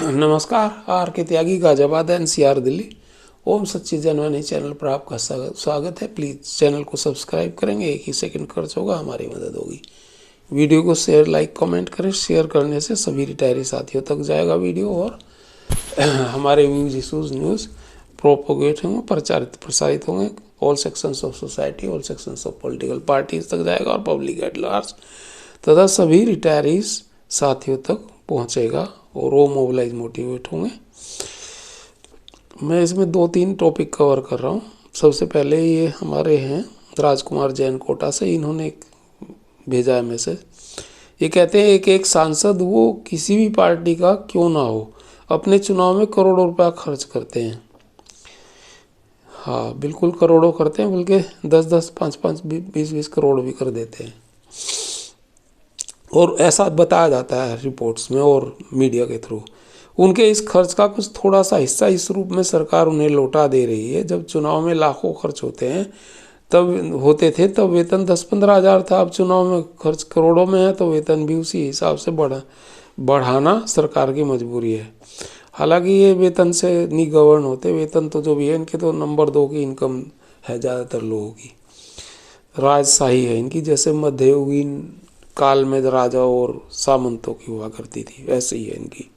नमस्कार। आर के त्यागी गाजियाबाद एनसीआर दिल्ली। ओम सच्ची जनवानी चैनल पर आपका स्वागत है। प्लीज़ चैनल को सब्सक्राइब करेंगे, एक ही सेकंड खर्च होगा, हमारी मदद होगी। वीडियो को शेयर लाइक कमेंट करें। शेयर करने से सभी रिटायरी साथियों तक जाएगा वीडियो, और हमारे व्यूज इशूज न्यूज़ प्रोपोगेट होंगे, प्रचारित प्रसारित होंगे। All sections of society, all sections of political parties तक जाएगा और पब्लिक एट लार्ज तथा सभी रिटायरीज साथियों तक पहुंचेगा और वो मोबिलाइज मोटिवेट होंगे। मैं इसमें 2-3 टॉपिक कवर कर रहा हूँ। सबसे पहले ये हमारे हैं राजकुमार जैन कोटा से, इन्होंने एक भेजा है मैसेज। ये कहते हैं एक सांसद वो किसी भी पार्टी का क्यों ना हो, अपने चुनाव में करोड़ों रुपया खर्च करते हैं। हाँ बिल्कुल, करोड़ों करते हैं, बल्कि 10-10, 5-5, 20-20 करोड़ भी कर देते हैं। और ऐसा बताया जाता है रिपोर्ट्स में और मीडिया के थ्रू। उनके इस खर्च का कुछ थोड़ा सा हिस्सा इस रूप में सरकार उन्हें लौटा दे रही है। जब चुनाव में लाखों खर्च होते थे तब वेतन 10-15 हज़ार था। अब चुनाव में खर्च करोड़ों में है तो वेतन भी उसी हिसाब से बढ़ाना सरकार की मजबूरी है। हालांकि ये वेतन से नहीं गवर्न होते। वेतन तो जो भी है, इनके तो नंबर 2 की इनकम है ज़्यादातर लोगों की। राजशाही है इनकी, जैसे मध्ययुगीन काल में राजा और सामंतों की हुआ करती थी, वैसे ही है इनकी।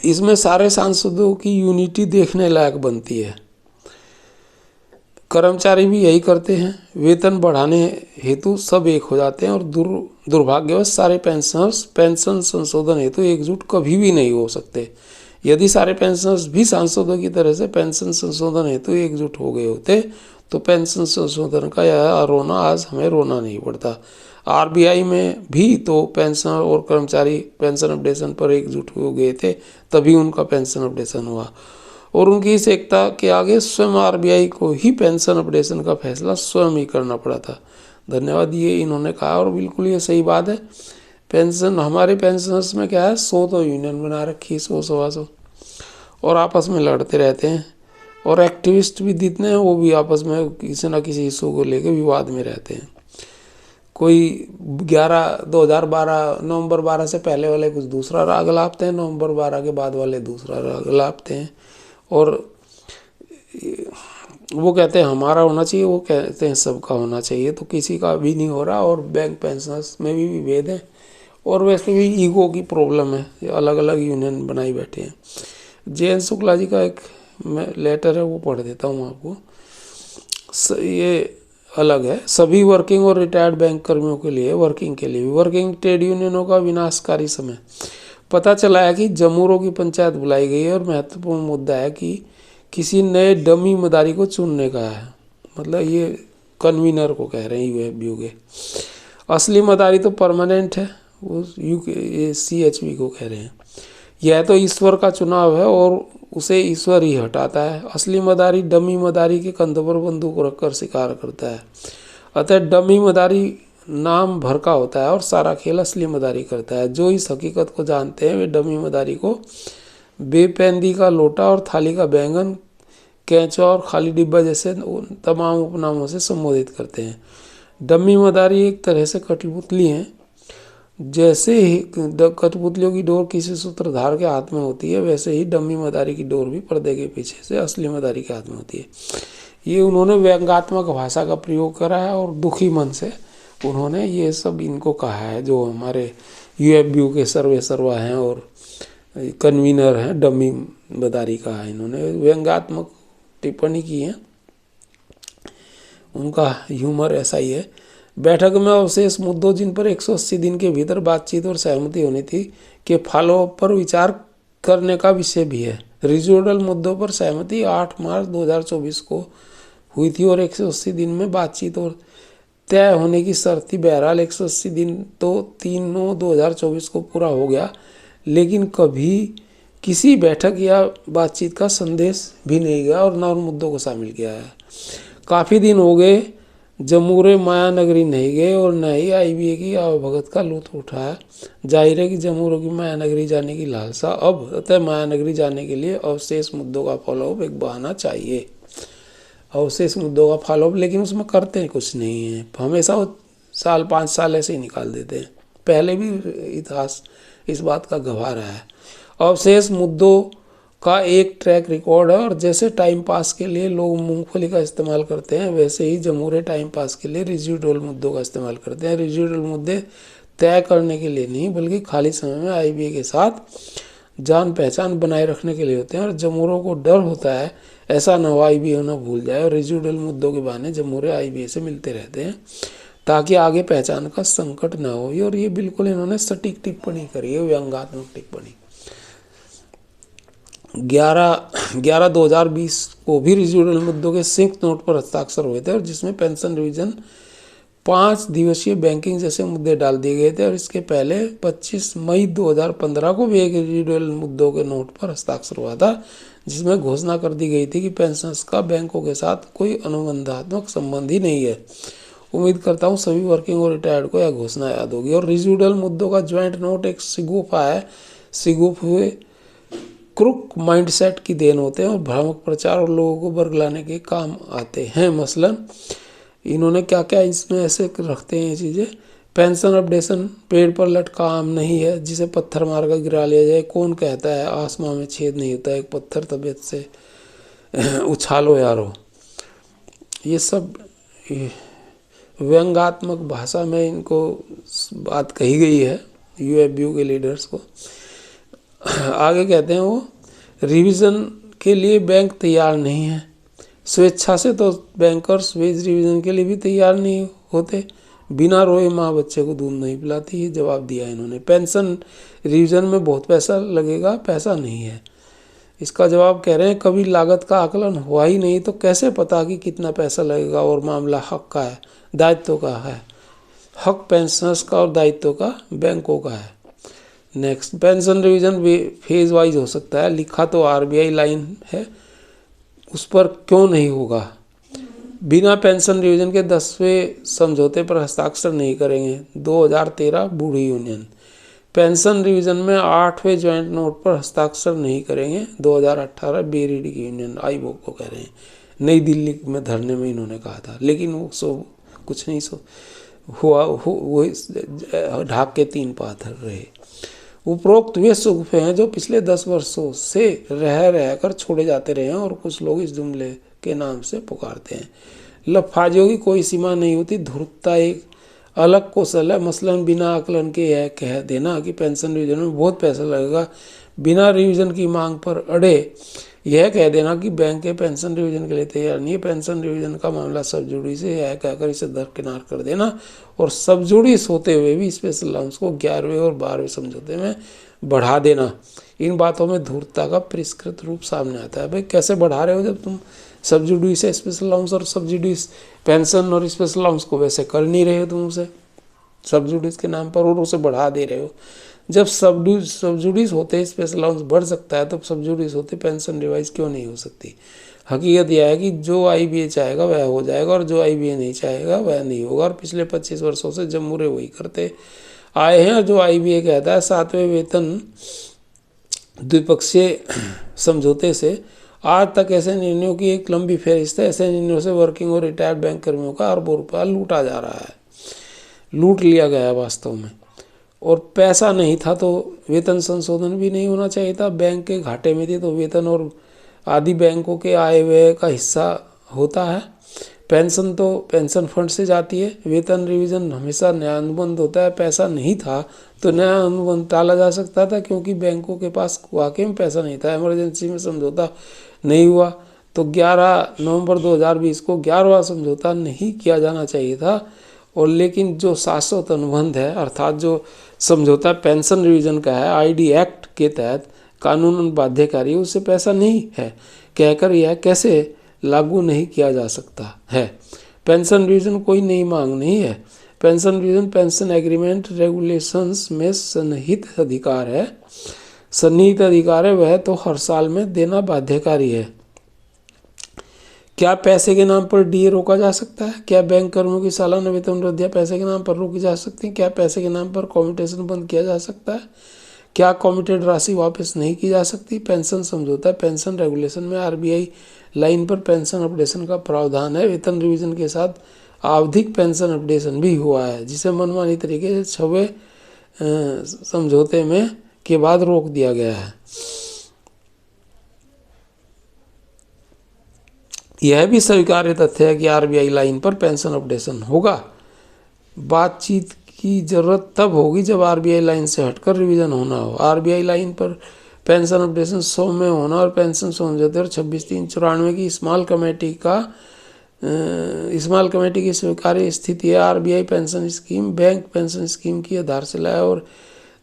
इसमें सारे सांसदों की यूनिटी देखने लायक बनती है। कर्मचारी भी यही करते हैं। वेतन बढ़ाने हेतु सब एक हो जाते हैं और दुर्भाग्यवश सारे पेंशनर्स पेंशन संशोधन हेतु एकजुट कभी भी नहीं हो सकते। यदि सारे पेंशनर्स भी सांसदों की तरह से पेंशन संशोधन हेतु एकजुट हो गए होते तो पेंशन संशोधन का यह रोना आज हमें रोना नहीं पड़ता। आरबीआई में भी तो पेंशनर और कर्मचारी पेंशन अपडेशन पर एकजुट हो गए थे, तभी उनका पेंशन अपडेशन हुआ। और उनकी इस एकता के आगे स्वयं आरबीआई को ही पेंशन अपडेशन का फैसला स्वयं ही करना पड़ा था। धन्यवाद, ये इन्होंने कहा और बिल्कुल ये सही बात है। पेंशन, हमारे पेंशनर्स में क्या है, 100 तो यूनियन बना रखी है, 100-125, और आपस में लड़ते रहते हैं। और एक्टिविस्ट भी जितने हैं वो भी आपस में किसी न किसी इशू को लेकर विवाद में रहते हैं। कोई 2012 नवंबर 12 से पहले वाले कुछ दूसरा राग लापते हैं, नवंबर 12 के बाद वाले दूसरा राग लापते हैं। और वो कहते हैं हमारा होना चाहिए, वो कहते हैं सबका होना चाहिए। तो किसी का भी नहीं हो रहा। और बैंक पेंशनर्स में भी विभेद है और वैसे भी ईगो की प्रॉब्लम है, अलग अलग यूनियन बनाई बैठे हैं। जयंत शुक्ला जी का एक लेटर है, वो पढ़ देता हूँ आपको। ये अलग है। सभी वर्किंग और रिटायर्ड बैंक कर्मियों के लिए, वर्किंग के लिए भी, वर्किंग ट्रेड यूनियनों का विनाशकारी समय। पता चला है कि जमूरों की पंचायत बुलाई गई है और महत्वपूर्ण मुद्दा है कि किसी नए डमी मदारी को चुनने का है। मतलब ये कन्वीनर को कह रहे हैं यूएफबीयू के। असली मदारी तो परमानेंट है, वो CHP को कह रहे हैं। यह तो ईश्वर का चुनाव है और उसे ईश्वर ही हटाता है। असली मदारी डमी मदारी के कंधों पर बंदूक रखकर शिकार करता है। अतः डमी मदारी नाम भर का होता है और सारा खेल असली मदारी करता है। जो इस हकीकत को जानते हैं वे डमी मदारी को बेपेंदी का लोटा और थाली का बैंगन, कैंचो और खाली डिब्बा जैसे तमाम उपनामों से संबोधित करते हैं। डमी मदारी एक तरह से कठपुतली हैं। जैसे ही कठपुतलियों की डोर किसी सूत्रधार के हाथ में होती है, वैसे ही डमी मदारी की डोर भी पर्दे के पीछे से असली मदारी के हाथ में होती है। ये उन्होंने व्यंग्यात्मक भाषा का प्रयोग करा है और दुखी मन से उन्होंने ये सब इनको कहा है, जो हमारे यूएफबीयू के सर्वा हैं और कन्वीनर हैं डमी मदारी कहा है। इन्होंने व्यंग्यात्मक टिप्पणी की है, उनका ह्यूमर ऐसा ही है। बैठक में अवशेष मुद्दों जिन पर 180 दिन के भीतर बातचीत और सहमति होनी थी के फॉलोअप पर विचार करने का विषय भी है। रिजोडल मुद्दों पर सहमति 8 मार्च 2024 को हुई थी और 180 दिन में बातचीत और तय होने की शर्त थी। बहरहाल 180 दिन तो 3/9/2024 को पूरा हो गया, लेकिन कभी किसी बैठक या बातचीत का संदेश भी नहीं गया और न उन मुद्दों को शामिल किया है। काफ़ी दिन हो गए जमूरे माया नगरी नहीं गए और न ही IBA की आवभगत का लुत्फ उठाया। जाहिर है कि जमूरों की माया नगरी जाने की लालसा अब, अतः माया नगरी जाने के लिए अवशेष मुद्दों का फॉलोअप एक बहाना चाहिए। अवशेष मुद्दों का फॉलोअप, लेकिन उसमें करते कुछ नहीं है, हमेशा 4-5 साल ऐसे ही निकाल देते हैं। पहले भी इतिहास इस बात का गवाह रहा है। अवशेष मुद्दों का एक ट्रैक रिकॉर्ड है, और जैसे टाइम पास के लिए लोग मूंगफली का इस्तेमाल करते हैं, वैसे ही जमहूरे टाइम पास के लिए रेजिडुअल मुद्दों का इस्तेमाल करते हैं। रेजिडुअल मुद्दे तय करने के लिए नहीं, बल्कि खाली समय में आईबीए के साथ जान पहचान बनाए रखने के लिए होते हैं। और जमहूरों को डर होता है ऐसा न हो आईबीए ना भूल जाए, और रेजिडुअल मुद्दों के बहाने जमहूरे आईबीए से मिलते रहते हैं ताकि आगे पहचान का संकट न हो। और ये बिल्कुल इन्होंने सटीक टिप्पणी करी है, व्यंग्यात्मक टिप्पणी। 11/11/2020 को भी रेजिडुअल मुद्दों के संयुक्त नोट पर हस्ताक्षर हुए थे, और जिसमें पेंशन रिवीजन, 5 दिवसीय बैंकिंग जैसे मुद्दे डाल दिए गए थे। और इसके पहले 25 मई 2015 को भी एक रेजिडुअल मुद्दों के नोट पर हस्ताक्षर हुआ था, जिसमें घोषणा कर दी गई थी कि पेंशनर्स का बैंकों के साथ कोई अनुबंधात्मक संबंध ही नहीं है। उम्मीद करता हूँ सभी वर्किंग और रिटायर्ड को यह घोषणा याद होगी। और रेजिडुअल मुद्दों का ज्वाइंट नोट एक सिगोफा है। सिगोफ हुए क्रुक माइंडसेट की देन होते हैं और भ्रामक प्रचार और लोगों को बरगलाने के काम आते हैं। मसलन इन्होंने क्या क्या इसमें ऐसे रखते हैं ये चीज़ें। पेंशन अपडेशन पेड़ पर लटका आम नहीं है जिसे पत्थर मार कर गिरा लिया जाए। कौन कहता है आसमां में छेद नहीं होता, एक पत्थर तबीयत से उछालो यारो। ये सब व्यंग्यात्मक भाषा में इनको बात कही गई है यूएफबीयू के लीडर्स को। आगे कहते हैं वो रिवीजन के लिए बैंक तैयार नहीं है। स्वेच्छा से तो बैंकर्स वेज रिवीजन के लिए भी तैयार नहीं होते। बिना रोए माँ बच्चे को दूध नहीं पिलाती, ये जवाब दिया इन्होंने। पेंशन रिवीजन में बहुत पैसा लगेगा, पैसा नहीं है। इसका जवाब कह रहे हैं कभी लागत का आकलन हुआ ही नहीं तो कैसे पता कि कितना पैसा लगेगा। और मामला हक का है, दायित्व का है। हक पेंशनर्स का और दायित्व का बैंकों का है। Next, pension revision phase wise हो सकता है। लिखा तो आरबीआई लाइन है, उस पर क्यों नहीं होगा। बिना पेंशन रिवीजन के 10वें समझौते पर हस्ताक्षर नहीं करेंगे। 2013 बूढ़ी यूनियन। पेंशन रिवीजन में 8वें ज्वाइंट नोट पर हस्ताक्षर नहीं करेंगे। 2018 बेरीडी की यूनियन आईबोक को कह रहे हैं। नई दिल्ली में धरने में इन्होंने कहा था, लेकिन वो कुछ नहीं हुआ। वो ढाक के 3 पाथर रहे। उपरोक्त वे सुगफे हैं जो पिछले 10 वर्षों से रह कर छोड़े जाते रहे हैं और कुछ लोग इस जुमले के नाम से पुकारते हैं। लफाजियों की कोई सीमा नहीं होती। धूर्तता एक अलग कौशल है। मसलन बिना आकलन के यह कह देना कि पेंशन रिवीजन में बहुत पैसा लगेगा। बिना रिवीजन की मांग पर अड़े यह कह देना कि बैंक के पेंशन रिवीजन के लिए तैयार नहीं है। पेंशन रिवीजन का मामला सबजुडी से यह कहकर इसे दरकिनार कर देना और सबजुडीस होते हुए भी स्पेशल अलाउंस को 11वें और 12वें समझौते में बढ़ा देना। इन बातों में धूर्तता का परिष्कृत रूप सामने आता है। भाई कैसे बढ़ा रहे हो जब तुम सबजुडी से स्पेशल अलाउंस और सबजुडीस पेंशन और स्पेशल अलाउंस को वैसे कर नहीं रहे हो तुम उसे सबजुडीस के नाम पर और उसे बढ़ा दे रहे हो। जब सबजुडीस होते स्पेशल अलाउंस बढ़ सकता है तो सबजुडीस होते पेंशन रिवाइज क्यों नहीं हो सकती। हकीकत यह है कि जो आईबीए चाहेगा वह हो जाएगा और जो आईबीए नहीं चाहेगा वह नहीं होगा। और पिछले 25 वर्षों से जमहूरे वही करते आए हैं। और जो आईबीए कहता है 7वें वेतन द्विपक्षीय समझौते से आज तक ऐसे निर्णयों की एक लंबी फहरिस्त है। ऐसे निर्णयों से वर्किंग और रिटायर्ड बैंक कर्मियों का अरबों रुपया लूटा जा रहा है, लूट लिया गया है वास्तव में। और पैसा नहीं था तो वेतन संशोधन भी नहीं होना चाहिए था। बैंक के घाटे में थी तो वेतन और आदि बैंकों के आय व्यय का हिस्सा होता है। पेंशन तो पेंशन फंड से जाती है। वेतन रिवीजन हमेशा नया अनुबंध होता है। पैसा नहीं था तो नया अनुबंध टाला जा सकता था क्योंकि बैंकों के पास वाकई में पैसा नहीं था। इमरजेंसी में समझौता नहीं हुआ तो 11 नवंबर 2020 को 11वां समझौता नहीं किया जाना चाहिए था। और लेकिन जो शाश्वत अनुबंध है अर्थात जो समझौता पेंशन रिवीजन का है आईडी एक्ट के तहत कानूनन बाध्यकारी, उससे पैसा नहीं है कहकर यह कैसे लागू नहीं किया जा सकता है। पेंशन रिवीजन कोई नई मांग नहीं है। Pension revision pension agreement regulations में सन्निहित अधिकार है। सन्निहित अधिकार है वह तो हर साल में देना बाध्यकारी है। क्या पैसे के नाम पर डीए रोका जा सकता है? क्या बैंक कर्मियों की सालाना वेतन वृद्धियां पैसे के नाम पर रोकी जा सकती हैं? क्या पैसे के नाम पर कॉम्यूटेशन बंद किया जा सकता है? क्या कॉमिटेड राशि वापस नहीं की जा सकती? पेंशन समझौता पेंशन रेगुलेशन में आरबीआई लाइन पर पेंशन अपडेशन का प्रावधान है। वेतन रिवीजन के साथ आवधिक पेंशन अपडेशन भी हुआ है जिसे मनमानी तरीके से समझौते में के बाद रोक दिया गया है। यह भी स्वीकार्य तथ्य है कि आरबीआई लाइन पर पेंशन अपडेशन होगा। बातचीत की जरूरत तब होगी जब आरबीआई लाइन से हटकर रिवीजन होना हो। आरबीआई लाइन पर पेंशन अपडेशन 100 में होना और पेंशन समझौते और 26/3/94 की स्मॉल कमेटी की स्वीकार्य स्थिति है। RBI pension scheme bank pension scheme की आधारशिला है और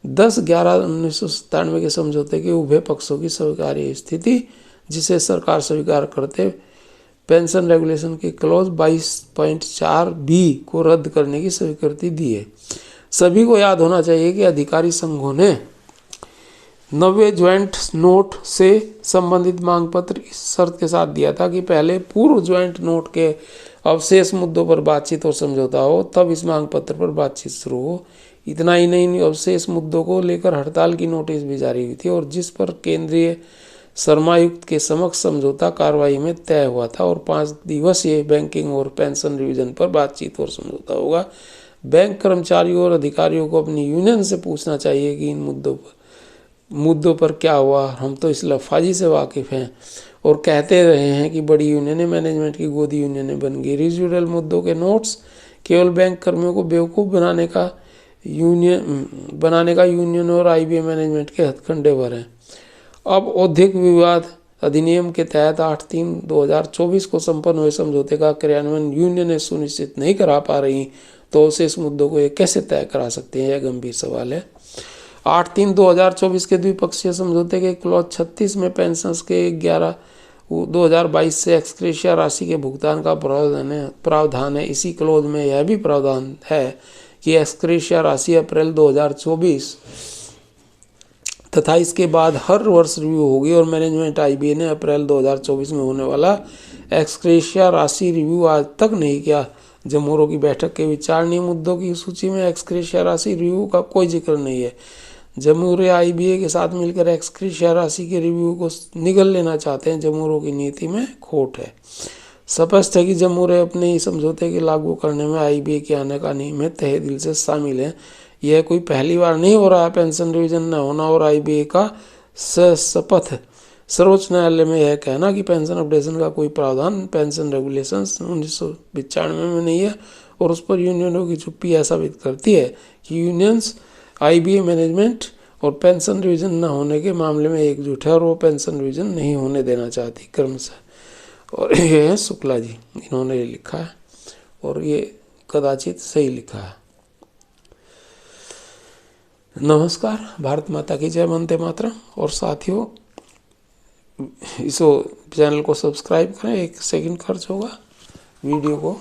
10/11/1997 के समझौते के उभय पक्षों की स्वीकार्य स्थिति, जिसे सरकार स्वीकार करते पेंशन रेगुलेशन के क्लॉज 22.4b को रद्द करने की स्वीकृति दी है। सभी को याद होना चाहिए कि अधिकारी संघों ने 90 ज्वाइंट नोट से संबंधित मांग पत्र इस शर्त के साथ दिया था कि पहले पूर्व ज्वाइंट नोट के अवशेष मुद्दों पर बातचीत और समझौता हो, तब इस मांग पत्र पर बातचीत शुरू हो। इतना ही नहीं, अवशेष मुद्दों को लेकर हड़ताल की नोटिस भी जारी हुई थी और जिस पर केंद्रीय शर्मायुक्त के समक्ष समझौता कार्रवाई में तय हुआ था और 5 दिवसीय बैंकिंग और पेंशन रिवीजन पर बातचीत और समझौता होगा। बैंक कर्मचारियों और अधिकारियों को अपनी यूनियन से पूछना चाहिए कि इन मुद्दों पर क्या हुआ। हम तो इस लफाजी से वाकिफ़ हैं और कहते रहे हैं कि बड़ी यूनियनें मैनेजमेंट की गोदी यूनियनें बन गई। रिजिडल मुद्दों के नोट्स केवल बैंक कर्मियों को बेवकूफ़ बनाने का यूनियन और आईबीए मैनेजमेंट के हथकंडे भर हैं। अब औद्योगिक विवाद अधिनियम के तहत 8/3/2024 को संपन्न हुए समझौते का क्रियान्वयन यूनियनें सुनिश्चित नहीं करा पा रही, तो शेष मुद्दों को ये कैसे तय करा सकते हैं, यह गंभीर सवाल है। 8/3/2024 के द्विपक्षीय समझौते के क्लॉज 36 में पेंशन के 11/2022 से एक्सग्रेशिया राशि के भुगतान का प्रावधान है। इसी क्लॉज में यह भी प्रावधान है कि एक्सग्रेशिया राशि अप्रैल 2024 तथा इसके बाद हर वर्ष रिव्यू होगी और मैनेजमेंट आईबीए ने अप्रैल 2024 में होने वाला एक्सग्रेशिया राशि रिव्यू आज तक नहीं किया। जमहूरों की बैठक के विचारणीय मुद्दों की सूची में एक्सग्रेशिया राशि रिव्यू का कोई जिक्र नहीं है। जमहूरे आईबीए के साथ मिलकर एक्सग्रेशिया राशि के रिव्यू को निगल लेना चाहते हैं। जमहूरों की नीति में खोट है। स्पष्ट है कि जमहूरे अपने इस समझौते के लागू करने में आईबीए के आनाकानी में तहे दिल से शामिल हैं। यह कोई पहली बार नहीं हो रहा है। पेंशन रिवीजन न होना और आईबीए का शपथ सर्वोच्च न्यायालय में यह कहना कि पेंशन अपडेशन का कोई प्रावधान पेंशन रेगुलेशंस 1995 में नहीं है और उस पर यूनियनों की चुप्पी यह साबित करती है कि यूनियंस आईबीए मैनेजमेंट और पेंशन रिवीजन न होने के मामले में एकजुट है और वो पेंशन रिवीजन नहीं होने देना चाहती क्रमशः। और ये है शुक्ला जी, इन्होंने ये लिखा है और ये कदाचित सही लिखा है। नमस्कार, भारत माता की जय, वंदे मातरम। और साथियों, इस चैनल को सब्सक्राइब करें, 1 सेकंड खर्च होगा। वीडियो को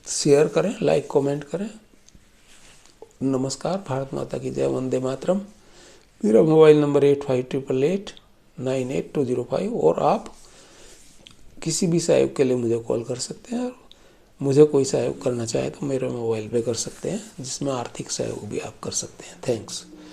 शेयर करें, लाइक कमेंट करें। नमस्कार, भारत माता की जय, वंदे मातरम। मेरा मोबाइल नंबर 8588898205 और आप किसी भी सहयोग के लिए मुझे कॉल कर सकते हैं। मुझे कोई सहयोग करना चाहे तो मेरे मोबाइल पे कर सकते हैं, जिसमें आर्थिक सहयोग भी आप कर सकते हैं। थैंक्स।